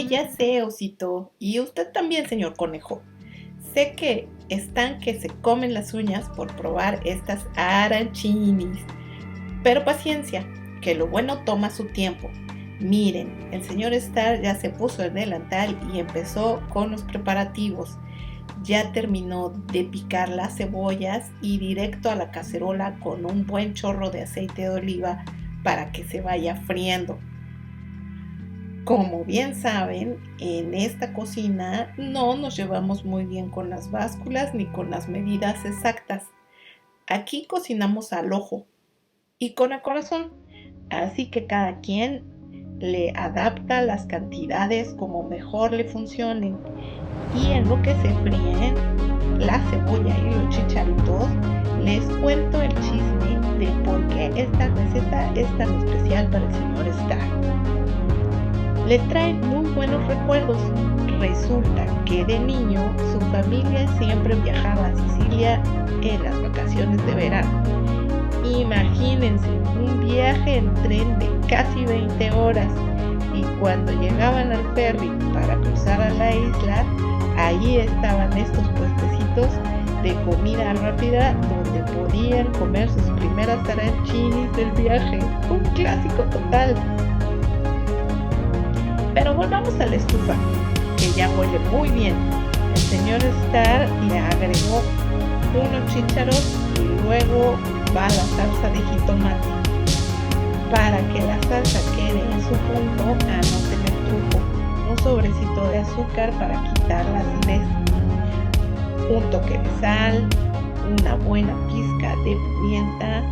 Ya sé, osito. Y usted también, señor conejo. Sé que están que se comen las uñas por probar estas arancinis. Pero paciencia, que lo bueno toma su tiempo. Miren, el señor Star ya se puso el delantal y empezó con los preparativos. Ya terminó de picar las cebollas y directo a la cacerola con un buen chorro de aceite de oliva para que se vaya friendo. Como bien saben, en esta cocina no nos llevamos muy bien con las básculas ni con las medidas exactas. Aquí cocinamos al ojo y con el corazón, así que cada quien le adapta las cantidades como mejor le funcionen. Y en lo que se fríen la cebolla y los chicharitos, les cuento el chisme de por qué esta receta es tan especial para el señor Star. Le traen muy buenos recuerdos. Resulta que de niño su familia siempre viajaba a Sicilia en las vacaciones de verano. Imagínense, un viaje en tren de casi 20 horas y cuando llegaban al ferry para cruzar a la isla, allí estaban estos puestecitos de comida rápida donde podían comer sus primeras arancinis del viaje. Un clásico total. Pero volvamos a la estufa, que ya huele muy bien. El señor Star le agregó unos chícharos y luego va la salsa de jitomate. Para que la salsa quede en su punto, anoten el truco: un sobrecito de azúcar para quitar la acidez, un toque de sal, una buena pizca de pimienta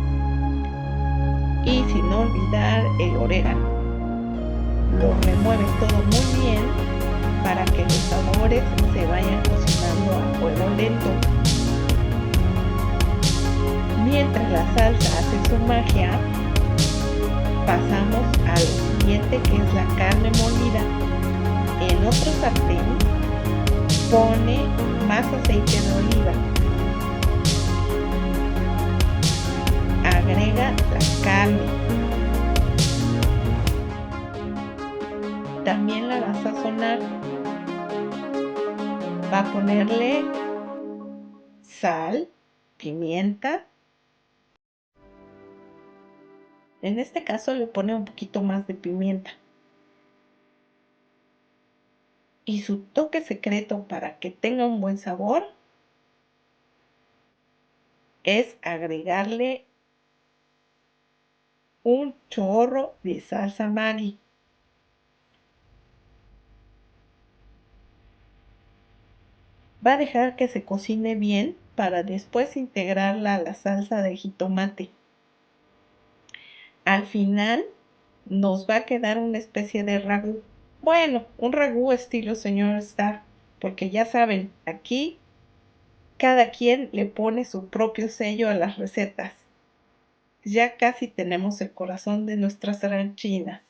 y sin olvidar el orégano. Lo remueve todo muy bien para que los sabores se vayan cocinando a fuego lento. Mientras la salsa hace su magia, pasamos a lo siguiente, que es la carne molida. En otro sartén pone más aceite de oliva. Agrega la carne. También la va a sazonar. Va a ponerle sal, pimienta. En este caso le pone un poquito más de pimienta. Y su toque secreto para que tenga un buen sabor es agregarle un chorro de salsa Maggi. Va a dejar que se cocine bien para después integrarla a la salsa de jitomate. Al final nos va a quedar una especie de ragú. Bueno, un ragú estilo señor Star, porque ya saben, aquí cada quien le pone su propio sello a las recetas. Ya casi tenemos el corazón de nuestras arancinas.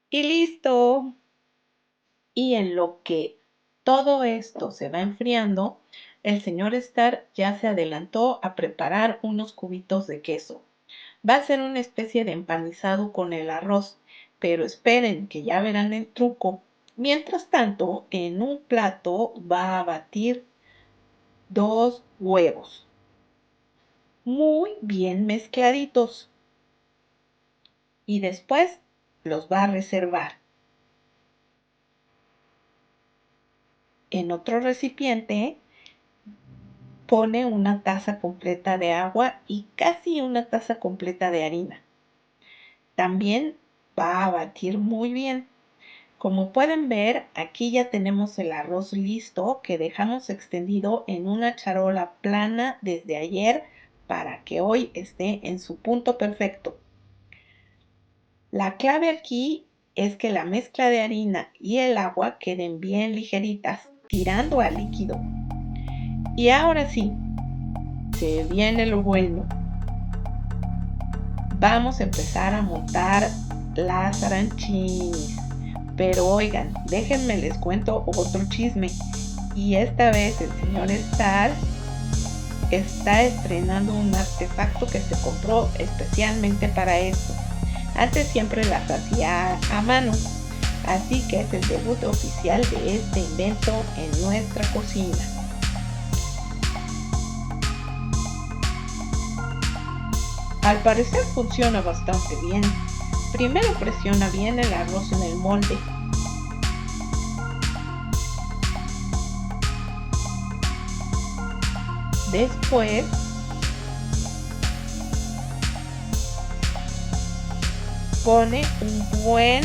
Y listo. Y en lo que todo esto se va enfriando, el señor Star ya se adelantó a preparar unos cubitos de queso. Va a ser una especie de empanizado con el arroz, pero esperen que ya verán el truco. Mientras tanto, en un plato va a batir 2 huevos, muy bien mezcladitos, y después los va a reservar. En otro recipiente pone una taza completa de agua y casi una taza completa de harina. También va a batir muy bien. Como pueden ver, aquí ya tenemos el arroz listo que dejamos extendido en una charola plana desde ayer para que hoy esté en su punto perfecto. La clave aquí es que la mezcla de harina y el agua queden bien ligeritas, tirando a líquido. Y ahora sí, se viene lo bueno. Vamos a empezar a montar las arancinis. Pero oigan, déjenme les cuento otro chisme. Y esta vez el señor Star está estrenando un artefacto que se compró especialmente para esto. Antes siempre las hacía a mano, así que es el debut oficial de este invento en nuestra cocina. Al parecer funciona bastante bien. Primero presiona bien el arroz en el molde. Después pone un buen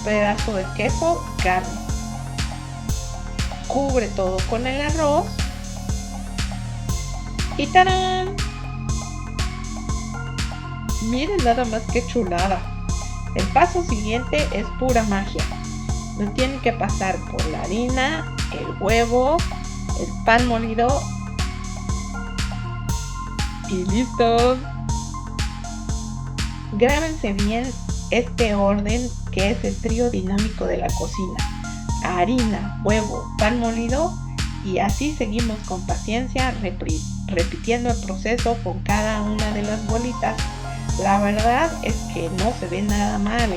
pedazo de queso, carne. Cubre todo con el arroz. Y ¡tarán! Miren nada más que chulada. El paso siguiente es pura magia. No tienen que pasar por la harina, el huevo, el pan molido y listo. Grábense bien este orden que es el trío dinámico de la cocina: harina, huevo, pan molido, y así seguimos con paciencia repitiendo el proceso con cada una de las bolitas. La verdad es que no se ve nada mal,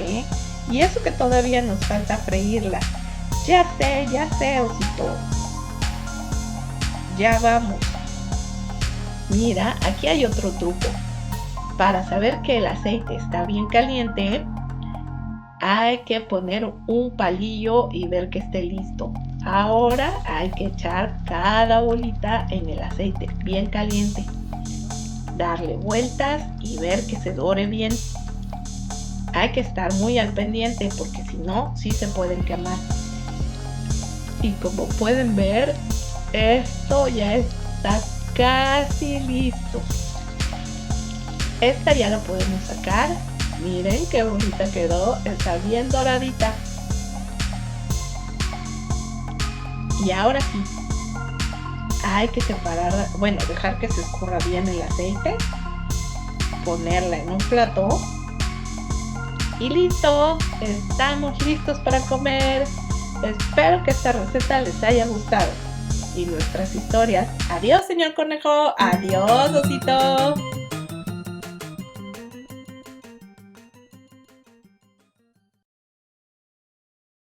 y eso que todavía nos falta freírla. Ya sé, osito. Ya vamos. Mira, aquí hay otro truco. Para saber que el aceite está bien caliente, hay que poner un palillo y ver que esté listo. Ahora hay que echar cada bolita en el aceite bien caliente, darle vueltas y ver que se dore bien. Hay que estar muy al pendiente porque si no, sí se pueden quemar. Y como pueden ver, esto ya está casi listo. Esta ya la podemos sacar. Miren qué bonita quedó. Está bien doradita. Y ahora sí, hay que separarla, dejar que se escurra bien el aceite, ponerla en un plato y listo. Estamos listos para comer. Espero que esta receta les haya gustado y nuestras historias. Adiós, señor conejo. Adiós, osito.